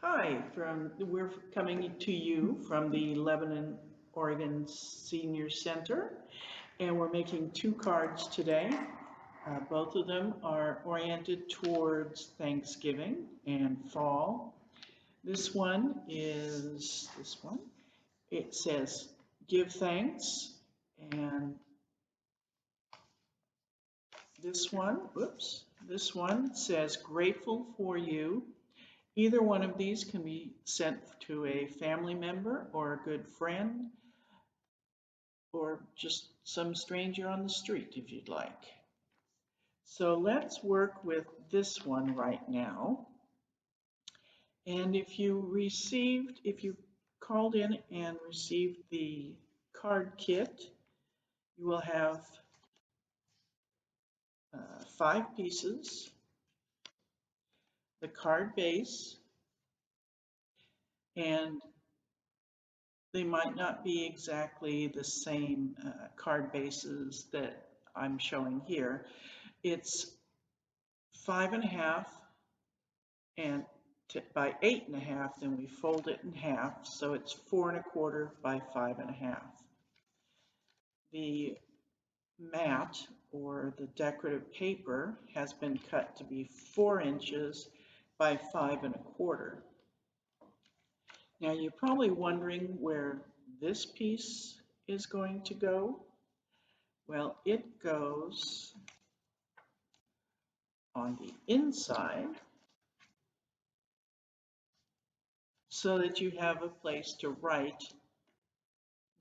We're coming to you from the Lebanon, Oregon Senior Center, and we're making two cards today. Both of them are oriented towards Thanksgiving and fall. This one is this one. It says, "Give thanks," and this one says, "Grateful for you." Either one of these can be sent to a family member or a good friend or just some stranger on the street if you'd like. So let's work with this one right now. And if you called in and received the card kit, you will have 5 pieces, the card base, and they might not be exactly the same card bases that I'm showing here. It's 5.5 and by 8.5, then we fold it in half, so it's 4.25 by 5.5. The mat or the decorative paper has been cut to be 4 inches by 5.25. Now you're probably wondering where this piece is going to go. Well, it goes on the inside so that you have a place to write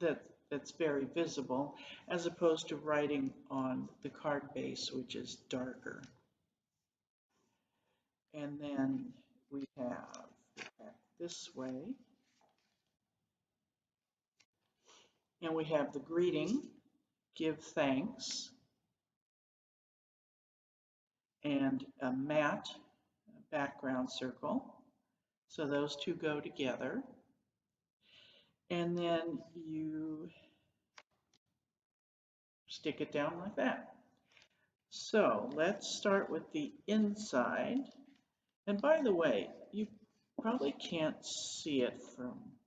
that's very visible, as opposed to writing on the card base, which is darker. And then we have back this way, and we have the greeting, "Give thanks," and a matte background circle. So those two go together. And then you stick it down like that. So let's start with the inside. And by the way, you probably can't see it from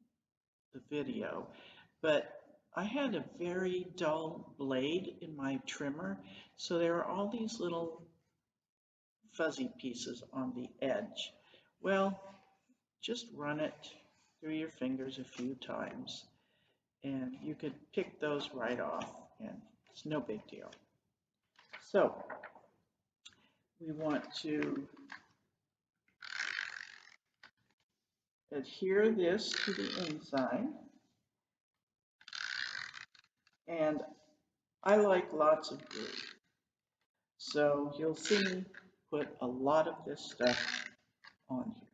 the video, but I had a very dull blade in my trimmer, so there are all these little fuzzy pieces on the edge. Well, just run it through your fingers a few times, and you could pick those right off, and it's no big deal. So we want to adhere this to the inside, and I like lots of glue. So you'll see me put a lot of this stuff on here.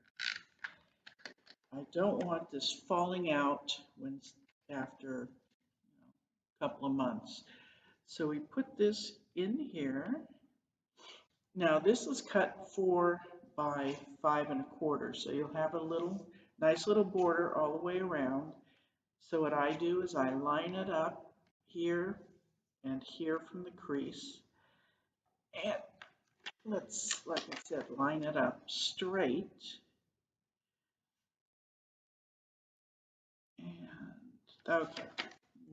I don't want this falling out after a couple of months. So we put this in here. Now this is cut 4 by 5.25, so you'll have a nice little border all the way around. So what I do is I line it up here and here from the crease, and let's, like I said, line it up straight. And okay,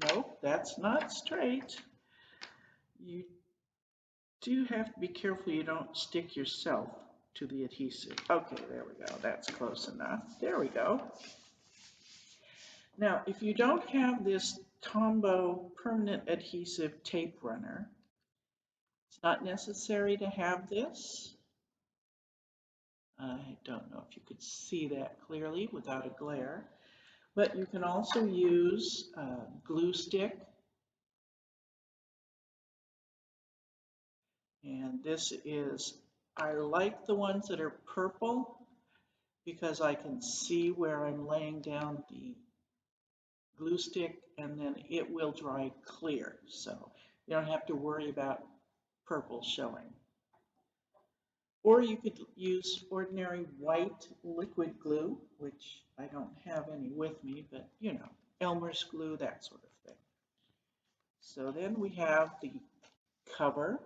nope, that's not straight. You do have to be careful you don't stick yourself to the adhesive. Okay, there we go. That's close enough. There we go. Now, if you don't have this Tombow permanent adhesive tape runner, it's not necessary to have this. I don't know if you could see that clearly without a glare, but you can also use glue stick. And this is, I like the ones that are purple because I can see where I'm laying down the glue stick, and then it will dry clear. So you don't have to worry about purple showing. Or you could use ordinary white liquid glue, which I don't have any with me, but you know, Elmer's glue, that sort of thing. So then we have the cover.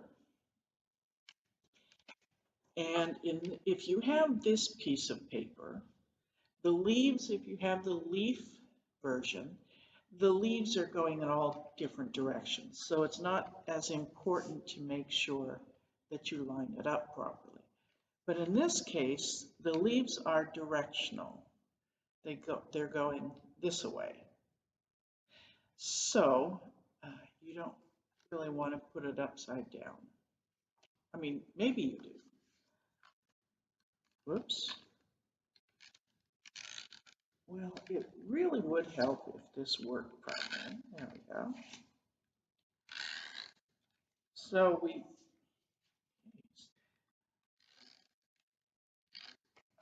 And if you have this piece of paper, The leaves, if you have the leaf version, the leaves are going in all different directions. So it's not as important to make sure that you line it up properly. But in this case, the leaves are directional. They're going this way. So you don't really want to put it upside down. I mean, maybe you do. Whoops. Well, it really would help if this worked properly. There we go. So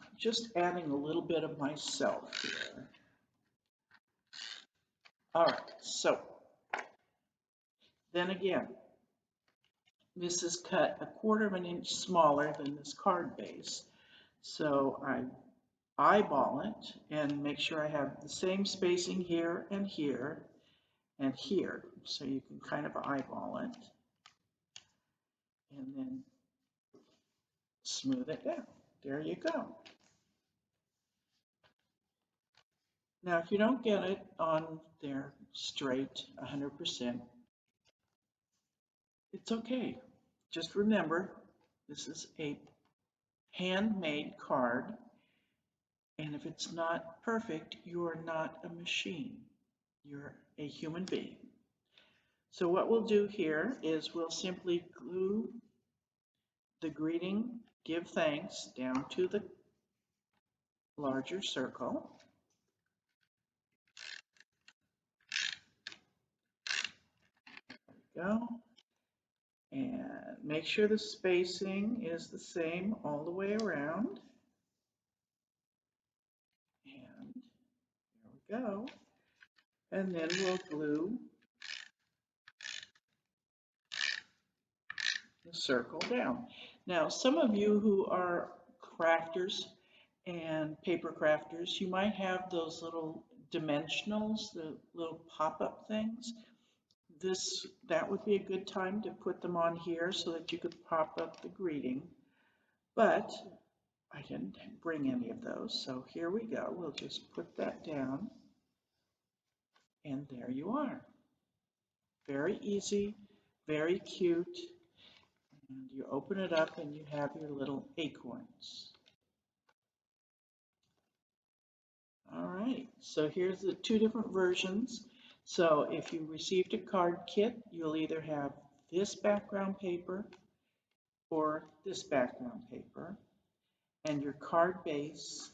I'm just adding a little bit of myself here. All right, so then again, this is cut 1/4 of an inch smaller than this card base. So I eyeball it and make sure I have the same spacing here and here and here. So you can kind of eyeball it and then smooth it down. There you go. Now, if you don't get it on there straight 100%, it's okay. Just remember, this is a handmade card, and if it's not perfect, you are not a machine. You're a human being. So what we'll do here is we'll simply glue the greeting, give thanks, down to the larger circle. There we go. And make sure the spacing is the same all the way around. And there we go. And then we'll glue the circle down. Now, some of you who are crafters and paper crafters, you might have those little dimensionals, the little pop-up things. That would be a good time to put them on here so that you could pop up the greeting. But I didn't bring any of those, so here we go. We'll just put that down, and there you are. Very easy, very cute. And you open it up and you have your little acorns. All right, so here's the 2 different versions. So if you received a card kit, you'll either have this background paper or this background paper, and your card base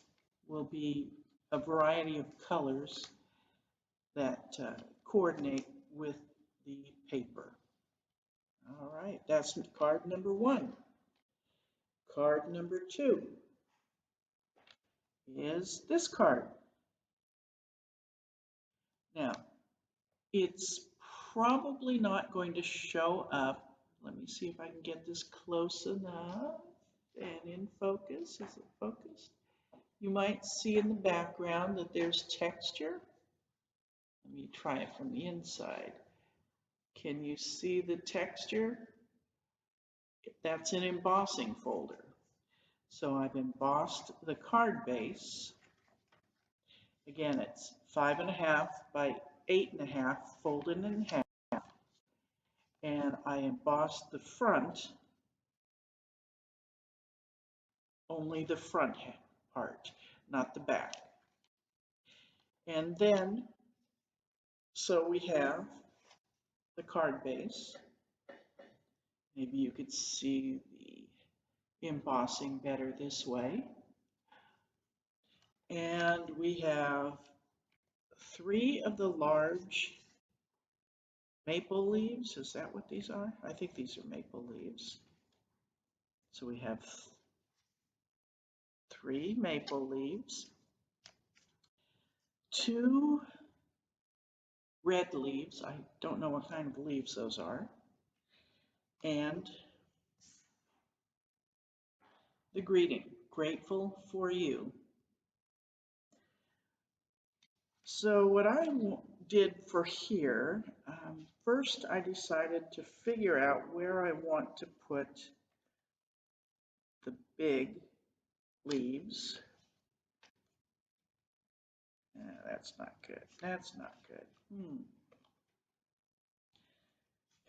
will be a variety of colors that coordinate with the paper. All right, that's card number 1. Card number 2 is this card. Now, it's probably not going to show up. Let me see if I can get this close enough and in focus. Is it focused? You might see in the background that there's texture. Let me try it from the inside. Can you see the texture? That's an embossing folder. So I've embossed the card base. Again, it's 5.5 by 8.5 folded in half. And I embossed the front, only the front part, not the back. And then, so we have the card base. Maybe you could see the embossing better this way. And we have 3 of the large maple leaves. Is that what these are? I think these are maple leaves. So we have 3 maple leaves, 2 red leaves. I don't know what kind of leaves those are. And the greeting, grateful for you. So what I did for here, first I decided to figure out where I want to put the big leaves. that's not good. That's not good.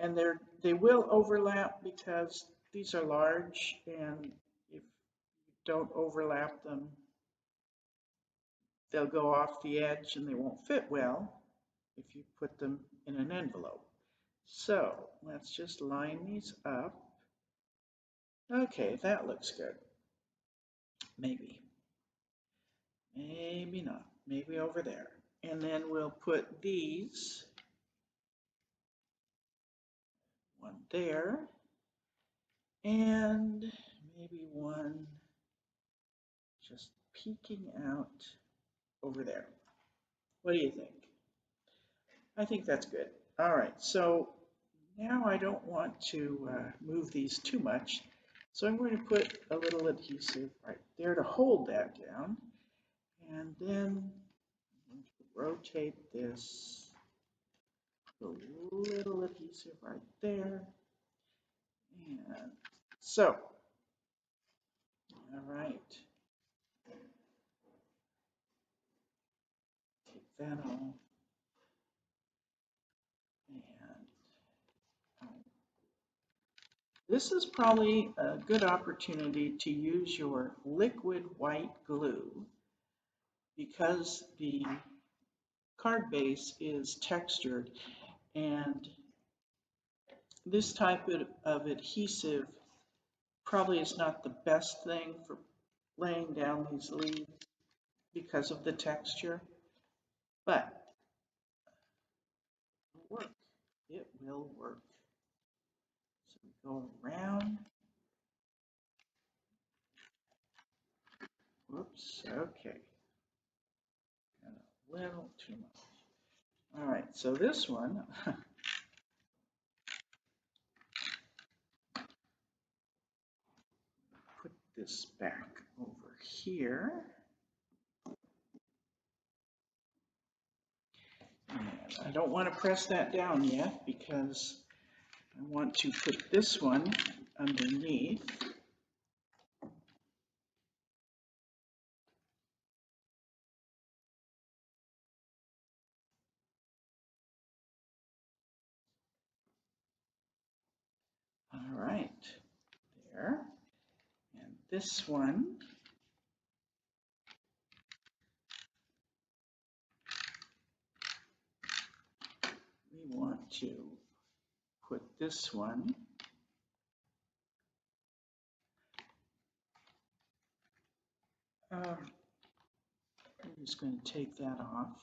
And they will overlap because these are large, and if you don't overlap them, they'll go off the edge and they won't fit well if you put them in an envelope. So let's just line these up. Okay, that looks good. Maybe. Maybe not. Maybe over there. And then we'll put these, one there, and maybe one just peeking out over there. What do you think? I think that's good. All right, so now I don't want to move these too much, so I'm going to put a little adhesive right there to hold that down, and then I'm going to rotate this, a little adhesive right there, and so, all right, take that off, and this is probably a good opportunity to use your liquid white glue because the card base is textured, and this type of adhesive probably is not the best thing for laying down these leaves because of the texture, but it will work. It will work. So we go around. Whoops, okay. Got a little too much. All right, so this one, put this back over here. And I don't want to press that down yet because I want to put this one underneath. All right, there. And this one, we want to put this one I'm just going to take that off.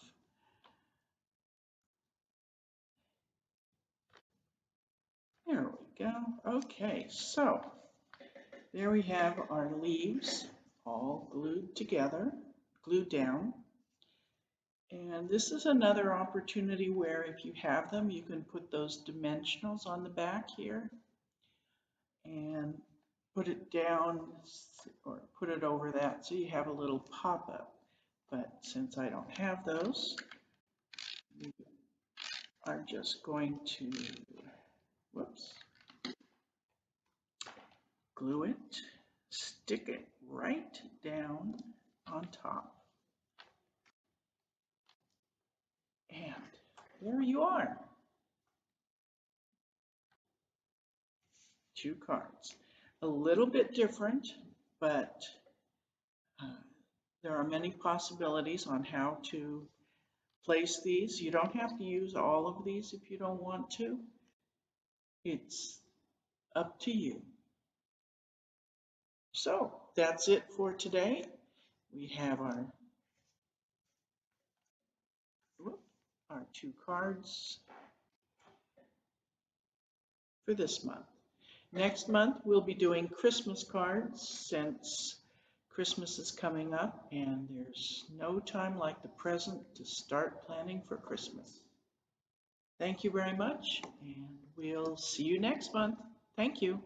There we go. Okay, so there we have our leaves all glued together, glued down. And this is another opportunity where if you have them, you can put those dimensionals on the back here and put it down or put it over that so you have a little pop-up. But since I don't have those, we are just going to, whoops, glue it, stick it right down on top. And there you are. 2 cards. A little bit different, but there are many possibilities on how to place these. You don't have to use all of these if you don't want to. It's up to you. So that's it for today. We have our 2 cards for this month. Next month, we'll be doing Christmas cards since Christmas is coming up and there's no time like the present to start planning for Christmas. Thank you very much, and we'll see you next month. Thank you.